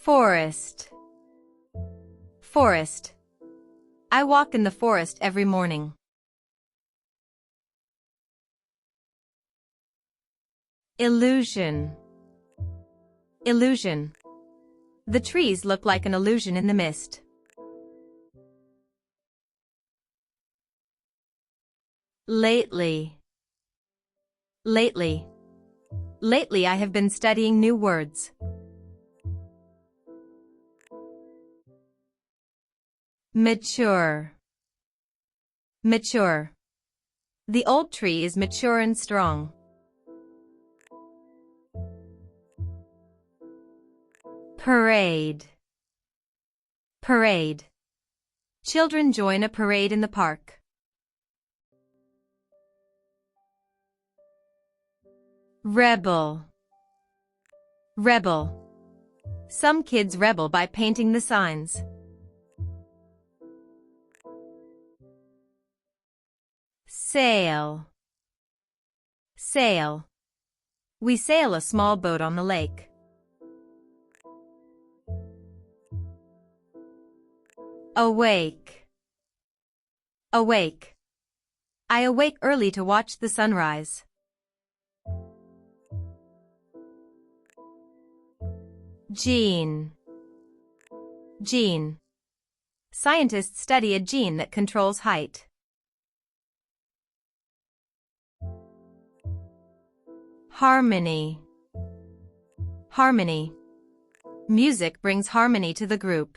Forest. Forest. I walk in the forest every morning. Illusion. Illusion. The trees look like an illusion in the mist. Lately. Lately. Lately I have been studying new words. Mature. Mature. The old tree is mature and strong. Parade. Parade. Children join a parade in the park. Rebel. Rebel. Some kids rebel by painting the signs. Sail. Sail. We sail a small boat on the lake. Awake. Awake. I awake early to watch the sunrise. Gene. Gene. Scientists study a gene that controls height. Harmony. Harmony. Music brings harmony to the group.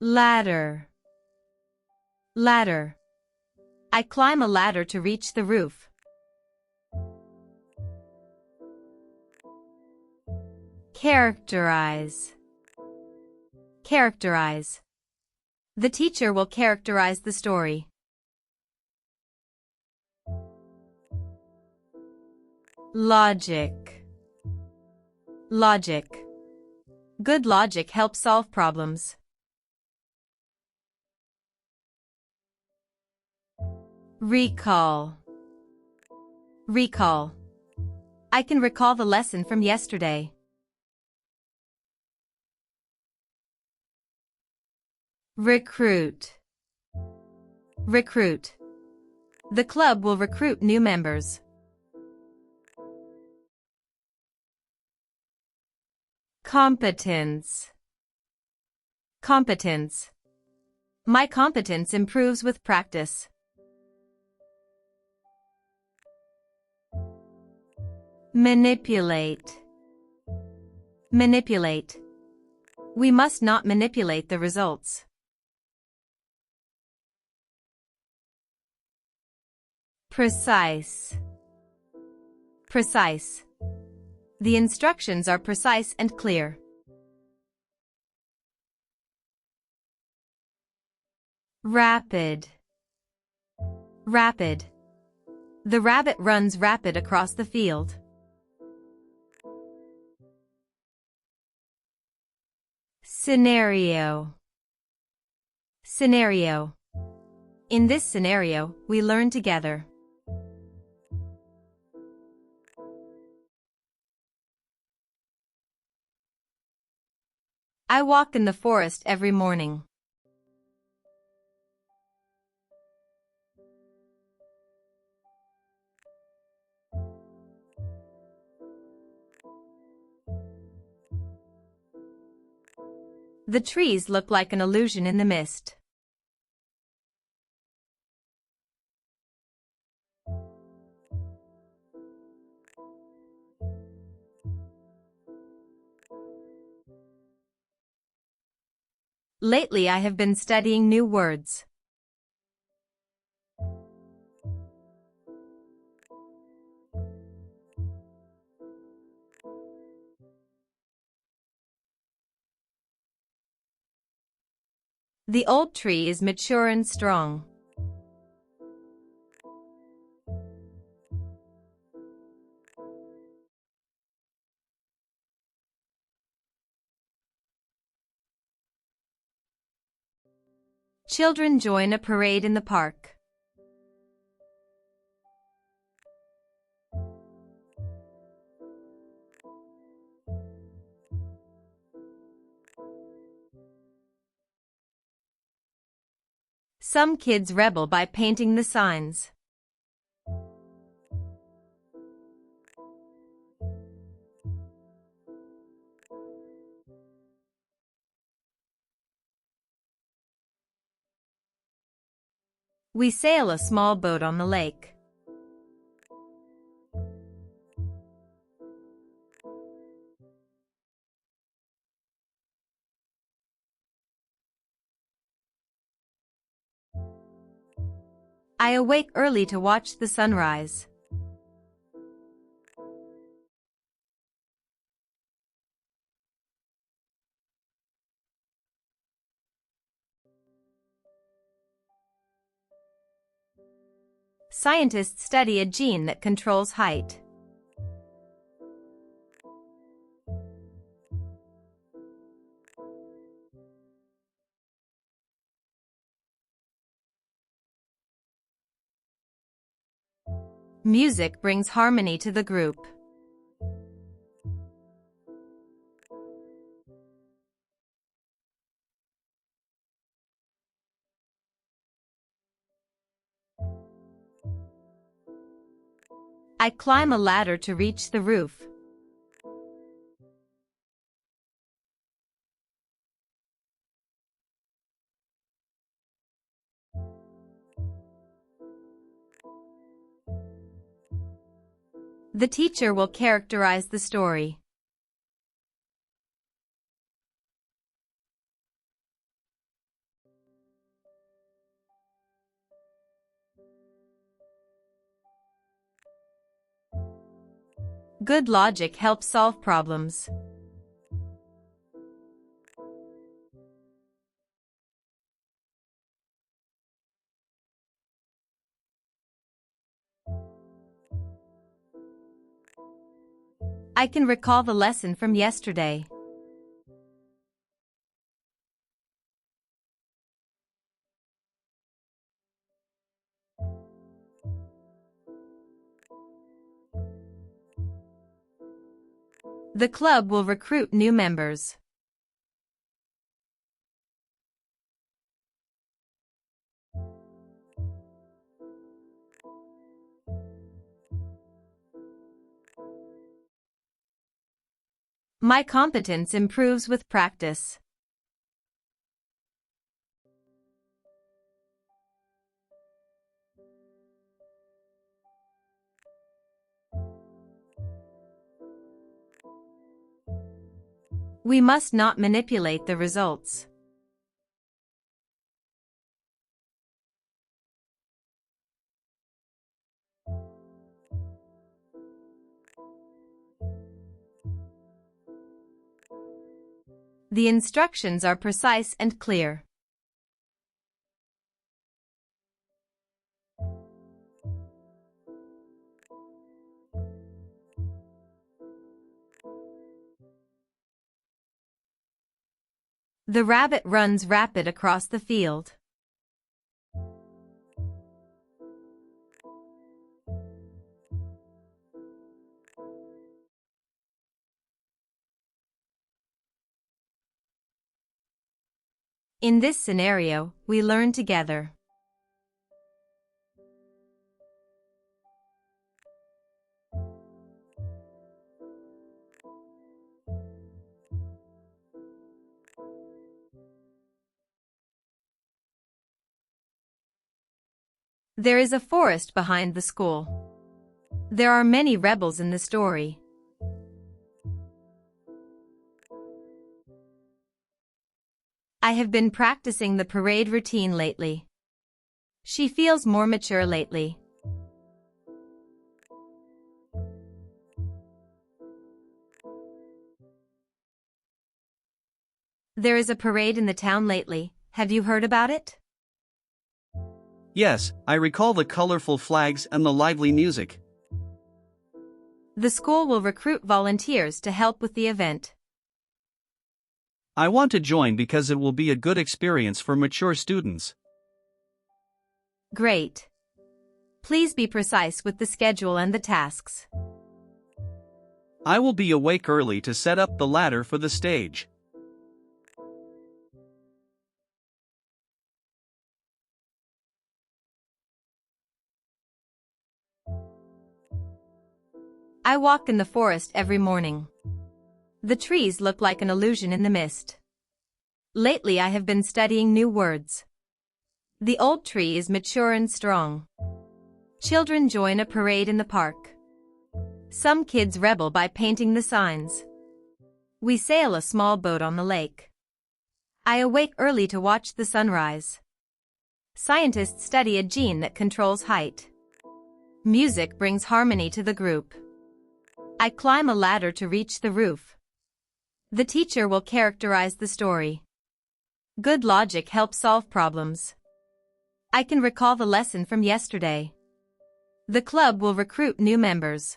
Ladder. Ladder. I climb a ladder to reach the roof. Characterize. Characterize. The teacher will characterize the story. Logic. Logic. Good logic helps solve problems. Recall. Recall. I can recall the lesson from yesterday. Recruit. Recruit. The club will recruit new members. Competence. Competence. My competence improves with practice. Manipulate. Manipulate. We must not manipulate the results. Precise. Precise. The instructions are precise and clear. Rapid. Rapid. The rabbit runs rapid across the field. Scenario. Scenario. In this scenario, we learn together. I walk in the forest every morning. The trees look like an illusion in the mist. Lately I have been studying new words. The old tree is mature and strong. Children join a parade in the park. Some kids rebel by painting the signs. We sail a small boat on the lake. I awake early to watch the sunrise. Scientists study a gene that controls height. Music brings harmony to the group. I climb a ladder to reach the roof. The teacher will characterize the story. Good logic helps solve problems. I can recall the lesson from yesterday. The club will recruit new members. My competence improves with practice. We must not manipulate the results. The instructions are precise and clear. The rabbit runs rapid across the field. In this scenario, we learn together. There is a forest behind the school. There are many rebels in the story. I have been practicing the parade routine lately. She feels more mature lately. There is a parade in the town lately. Have you heard about it? Yes, I recall the colorful flags and the lively music. The school will recruit volunteers to help with the event. I want to join because it will be a good experience for mature students. Great. Please be precise with the schedule and the tasks. I will be awake early to set up the ladder for the stage. I walk in the forest every morning. The trees look like an illusion in the mist. Lately I have been studying new words. The old tree is mature and strong. Children join a parade in the park. Some kids rebel by painting the signs. We sail a small boat on the lake. I awake early to watch the sunrise. Scientists study a gene that controls height. Music brings harmony to the group. I climb a ladder to reach the roof. The teacher will characterize the story. Good logic helps solve problems. I can recall the lesson from yesterday. The club will recruit new members.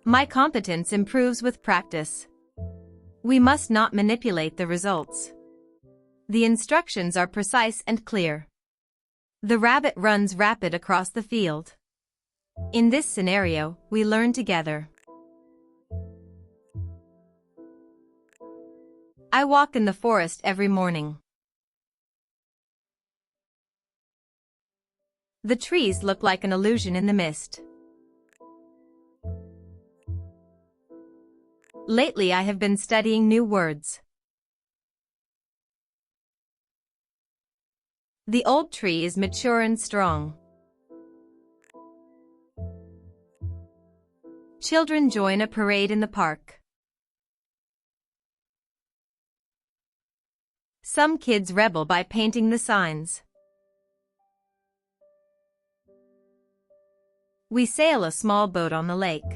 My competence improves with practice. We must not manipulate the results. The instructions are precise and clear. The rabbit runs rapid across the field. In this scenario, we learn together. I walk in the forest every morning. The trees look like an illusion in the mist. Lately I have been studying new words. The old tree is mature and strong. Children join a parade in the park. Some kids rebel by painting the signs. We sail a small boat on the lake.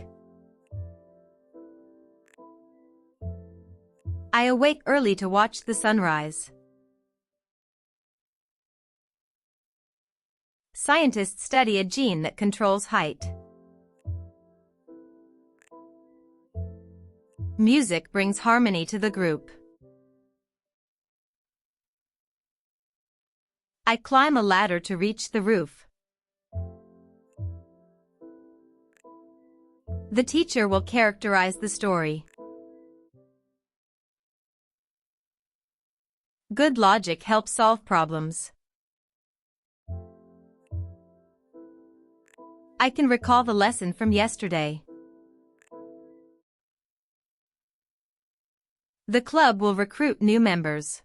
I awake early to watch the sunrise. Scientists study a gene that controls height. Music brings harmony to the group. I climb a ladder to reach the roof. The teacher will characterize the story. Good logic helps solve problems. I can recall the lesson from yesterday. The club will recruit new members.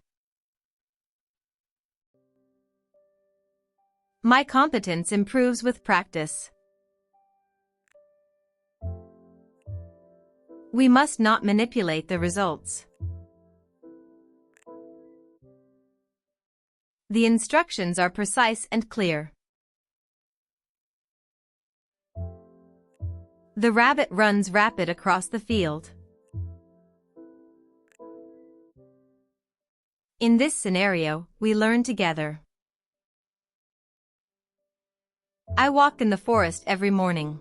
My competence improves with practice. We must not manipulate the results. The instructions are precise and clear. The rabbit runs rapid across the field. In this scenario, we learn together. I walk in the forest every morning.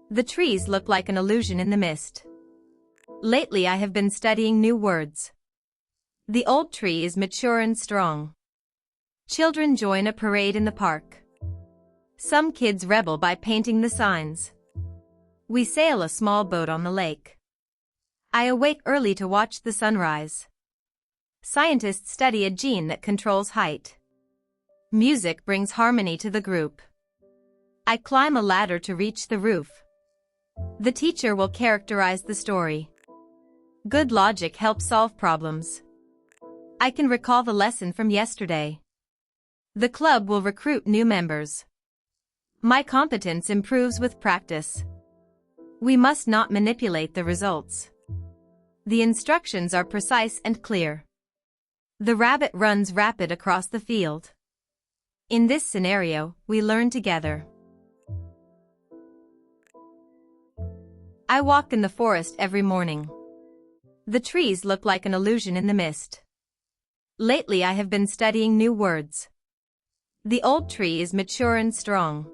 The trees look like an illusion in the mist. Lately I have been studying new words. The old tree is mature and strong. Children join a parade in the park. Some kids rebel by painting the signs. We sail a small boat on the lake. I awake early to watch the sunrise. Scientists study a gene that controls height. Music brings harmony to the group. I climb a ladder to reach the roof. The teacher will characterize the story. Good logic helps solve problems. I can recall the lesson from yesterday. The club will recruit new members. My competence improves with practice. We must not manipulate the results. The instructions are precise and clear. The rabbit runs rapid across the field. In this scenario, we learn together. I walk in the forest every morning. The trees look like an illusion in the mist. Lately I have been studying new words. The old tree is mature and strong.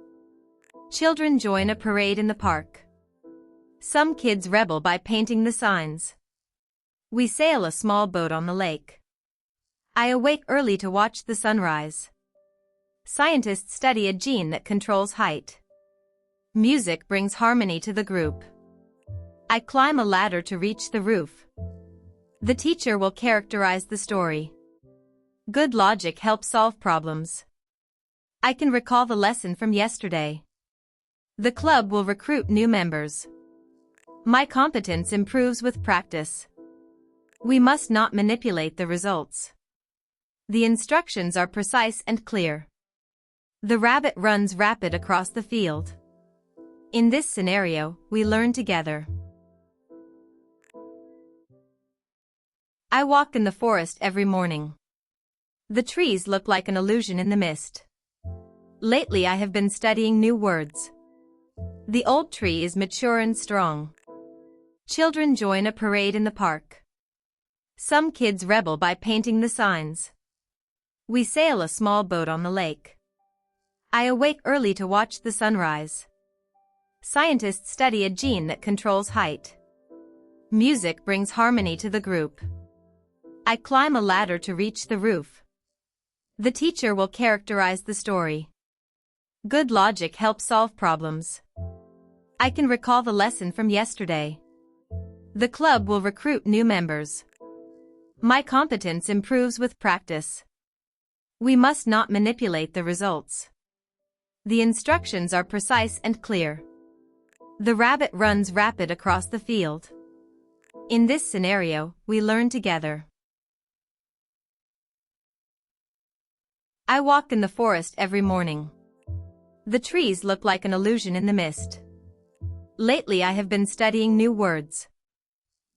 Children join a parade in the park. Some kids rebel by painting the signs. We sail a small boat on the lake. I awake early to watch the sunrise. Scientists study a gene that controls height. Music brings harmony to the group. I climb a ladder to reach the roof. The teacher will characterize the story. Good logic helps solve problems. I can recall the lesson from yesterday. The club will recruit new members. My competence improves with practice. We must not manipulate the results. The instructions are precise and clear. The rabbit runs rapid across the field. In this scenario, we learn together. I walk in the forest every morning. The trees look like an illusion in the mist. Lately I have been studying new words. The old tree is mature and strong. Children join a parade in the park. Some kids rebel by painting the signs. We sail a small boat on the lake. I awake early to watch the sunrise. Scientists study a gene that controls height. Music brings harmony to the group. I climb a ladder to reach the roof. The teacher will characterize the story. Good logic helps solve problems. I can recall the lesson from yesterday. The club will recruit new members. My competence improves with practice. We must not manipulate the results. The instructions are precise and clear. The rabbit runs rapid across the field. In this scenario, we learn together. I walk in the forest every morning. The trees look like an illusion in the mist. Lately I have been studying new words.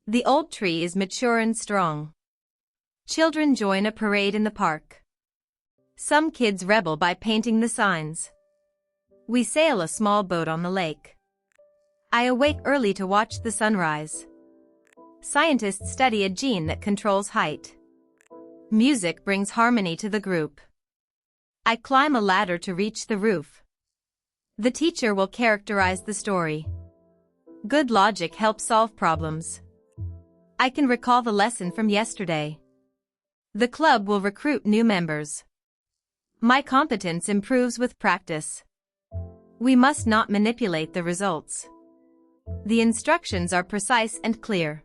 The old tree is mature and strong. Children join a parade in the park. Some kids rebel by painting the signs. We sail a small boat on the lake. I awake early to watch the sunrise. Scientists study a gene that controls height. Music brings harmony to the group. I climb a ladder to reach the roof. The teacher will characterize the story. Good logic helps solve problems. I can recall the lesson from yesterday. The club will recruit new members. My competence improves with practice. We must not manipulate the results. The instructions are precise and clear.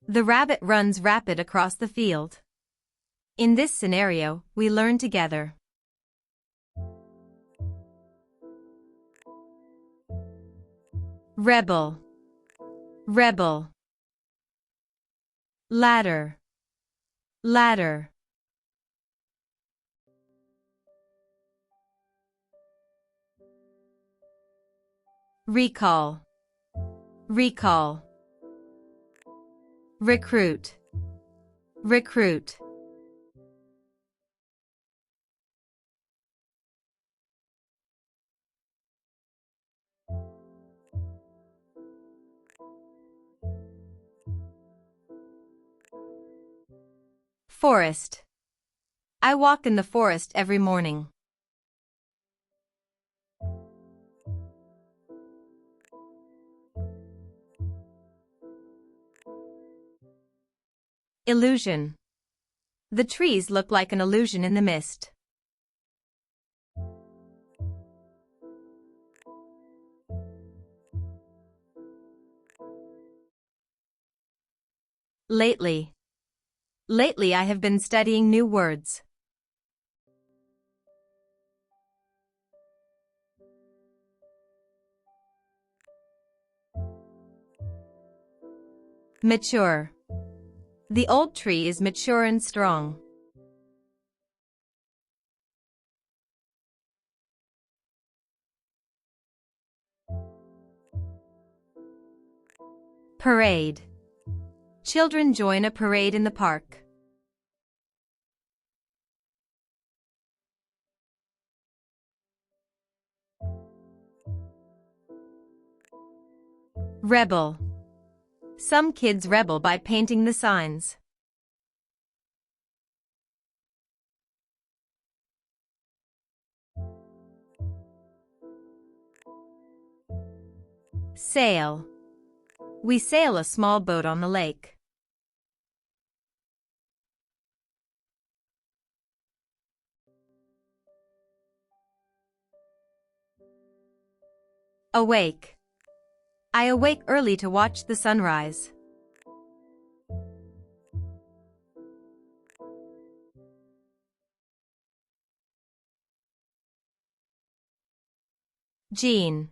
The rabbit runs rapid across the field. In this scenario, we learn together. Rebel, rebel. Ladder, ladder. Recall, recall. Recruit, recruit. Forest. I walk in the forest every morning. Illusion. The trees look like an illusion in the mist. Lately. Lately I have been studying new words. Mature. The old tree is mature and strong. Parade. Children join a parade in the park. Rebel. Some kids rebel by painting the signs. Sail. We sail a small boat on the lake. Awake. I awake early to watch the sunrise. Gene.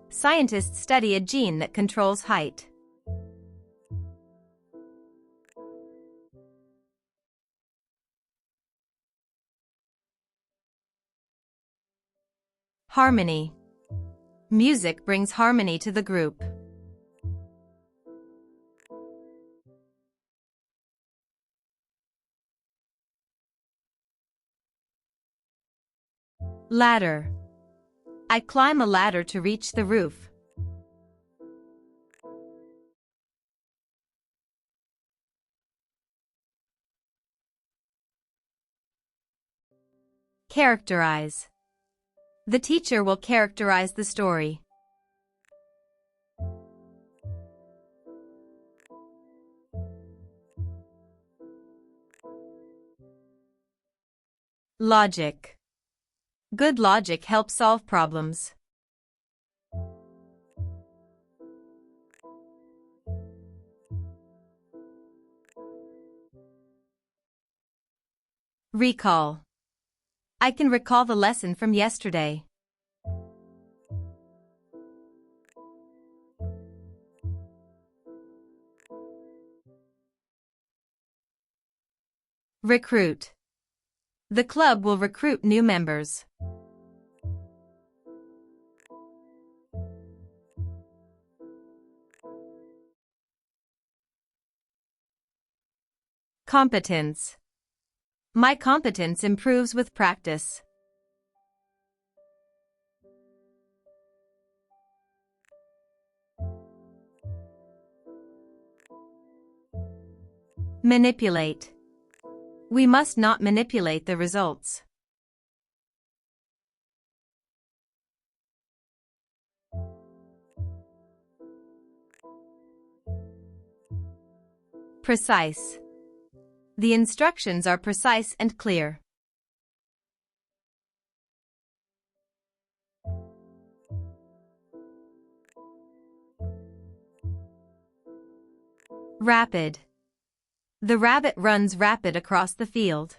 Scientists study a gene that controls height. Harmony. Music brings harmony to the group. Ladder. I climb a ladder to reach the roof. Characterize. The teacher will characterize the story. Logic. Good logic helps solve problems. Recall. I can recall the lesson from yesterday. Recruit. The club will recruit new members. Competence. My competence improves with practice. Manipulate. We must not manipulate the results. Precise. The instructions are precise and clear. Rapid. The rabbit runs rapid across the field.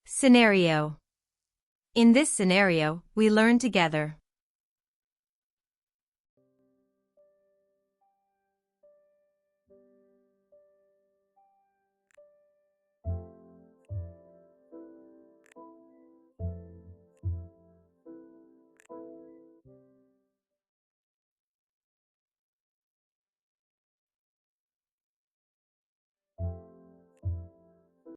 Scenario. In this scenario, we learn together.